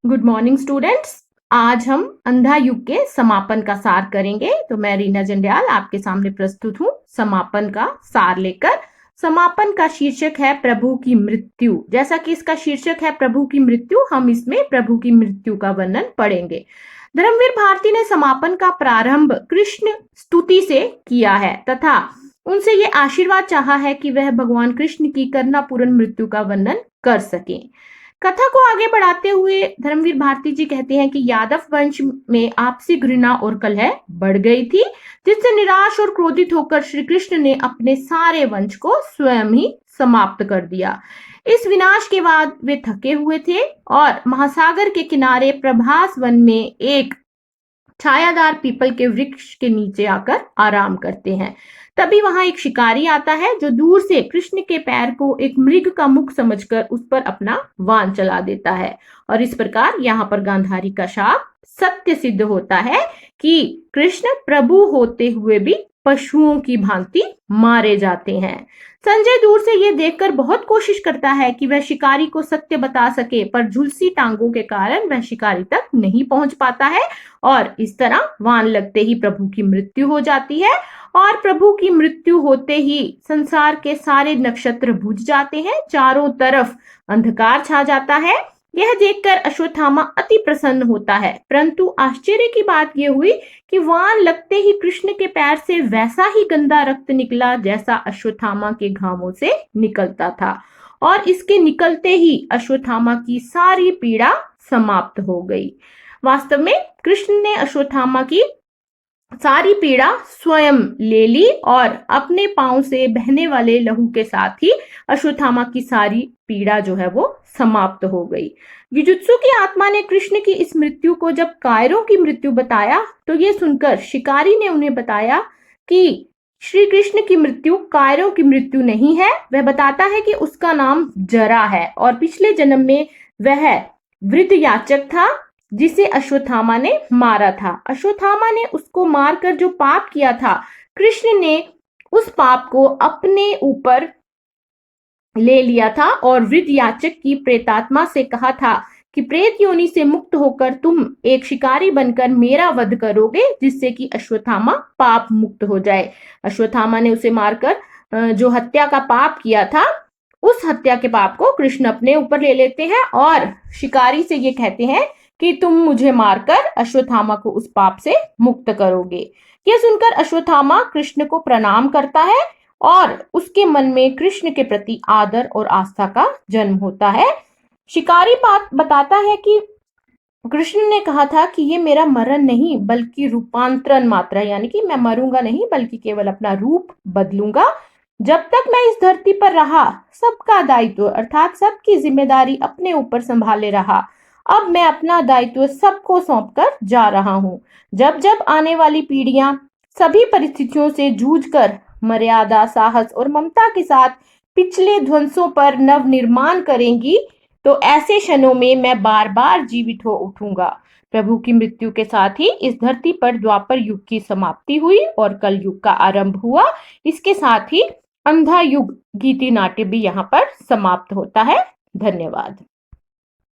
Good morning students. आज हम अंधा युग के समापन का सार करेंगे। तो मैं रीना जंडियाल आपके सामने प्रस्तुत हूँ समापन का सार लेकर। समापन का शीर्षक है प्रभु की मृत्यु। जैसा कि इसका शीर्षक है प्रभु की मृत्यु, हम इसमें प्रभु की मृत्यु का वर्णन पढ़ेंगे। धर्मवीर भारती ने समापन का प्रारंभ कृष्ण स्तुति से किया है तथा उनसे ये आशीर्वाद चाहा है कि वह भगवान कृष्ण की करुणापूर्ण मृत्यु का वर्णन कर सकें। कथा को आगे बढ़ाते हुए धर्मवीर भारती जी कहते हैं कि यादव वंश में आपसी घृणा और कलह बढ़ गई थी, जिससे निराश और क्रोधित होकर श्री कृष्ण ने अपने सारे वंश को स्वयं ही समाप्त कर दिया। इस विनाश के बाद वे थके हुए थे और महासागर के किनारे प्रभास वन में एक छायादार पीपल के वृक्ष के नीचे आकर आराम करते हैं। तभी वहां एक शिकारी आता है जो दूर से कृष्ण के पैर को एक मृग का मुख समझकर उस पर अपना वाण चला देता है और इस प्रकार यहाँ पर गांधारी का शाप सत्य सिद्ध होता है कि कृष्ण प्रभु होते हुए भी पशुओं की भांति मारे जाते हैं। संजय दूर से ये देखकर बहुत कोशिश करता है कि वह शिकारी को सत्य बता सके, पर झुलसी टांगों के कारण वह शिकारी तक नहीं पहुंच पाता है और इस तरह वाण लगते ही प्रभु की मृत्यु हो जाती है। और प्रभु की मृत्यु होते ही संसार के सारे नक्षत्र बुझ जाते हैं, चारों तरफ अंधकार छा जाता है। यह देखकर अश्वत्थामा अति प्रसन्न होता है, परंतु आश्चर्य की बात यह हुई कि वाण लगते ही कृष्ण के पैर से वैसा ही गंदा रक्त निकला जैसा अश्वत्थामा के घावों से निकलता था और इसके निकलते ही अश्वत्थामा की सारी पीड़ा समाप्त हो गई। वास्तव में कृष्ण ने अश्वत्थामा की सारी पीड़ा स्वयं ले ली और अपने पांव से बहने वाले लहू के साथ ही अश्वत्थामा की सारी पीड़ा जो है वो समाप्त हो गई। युजुत्सु की आत्मा ने कृष्ण की इस मृत्यु को जब कायरों की मृत्यु बताया तो ये सुनकर शिकारी ने उन्हें बताया कि श्री कृष्ण की मृत्यु कायरों की मृत्यु नहीं है। वह बताता है कि उसका नाम जरा है और पिछले जन्म में वह वृद्ध याचक था जिसे अश्वत्थामा ने मारा था। अश्वत्थामा ने उसको मारकर जो पाप किया था, कृष्ण ने उस पाप को अपने ऊपर ले लिया था और वृद्ध याचक की प्रेतात्मा से कहा था कि प्रेत योनि से मुक्त होकर तुम एक शिकारी बनकर मेरा वध करोगे, जिससे कि अश्वत्थामा पाप मुक्त हो जाए। अश्वत्थामा ने उसे मारकर जो हत्या का पाप किया था, उस हत्या के पाप को कृष्ण अपने ऊपर ले लेते हैं और शिकारी से ये कहते हैं कि तुम मुझे मारकर अश्वत्थामा को उस पाप से मुक्त करोगे। यह सुनकर अश्वत्थामा कृष्ण को प्रणाम करता है और उसके मन में कृष्ण के प्रति आदर और आस्था का जन्म होता है। शिकारी बात बताता है कि कृष्ण ने कहा था कि ये मेरा मरण नहीं बल्कि रूपांतरण मात्र है, यानी कि मैं मरूंगा नहीं बल्कि केवल अपना रूप बदलूंगा। जब तक मैं इस धरती पर रहा सबका दायित्व अर्थात सबकी जिम्मेदारी अपने ऊपर संभाले रहा। अब मैं अपना दायित्व सबको सौंपकर जा रहा हूँ। जब जब आने वाली पीढ़ियां सभी परिस्थितियों से जूझकर मर्यादा, साहस और ममता के साथ पिछले ध्वंसों पर नव निर्माण करेंगी, तो ऐसे क्षणों में मैं बार बार जीवित हो उठूंगा। प्रभु की मृत्यु के साथ ही इस धरती पर द्वापर युग की समाप्ति हुई और कल युग का आरंभ हुआ। इसके साथ ही अंधा युग गीति नाट्य भी यहाँ पर समाप्त होता है। धन्यवाद।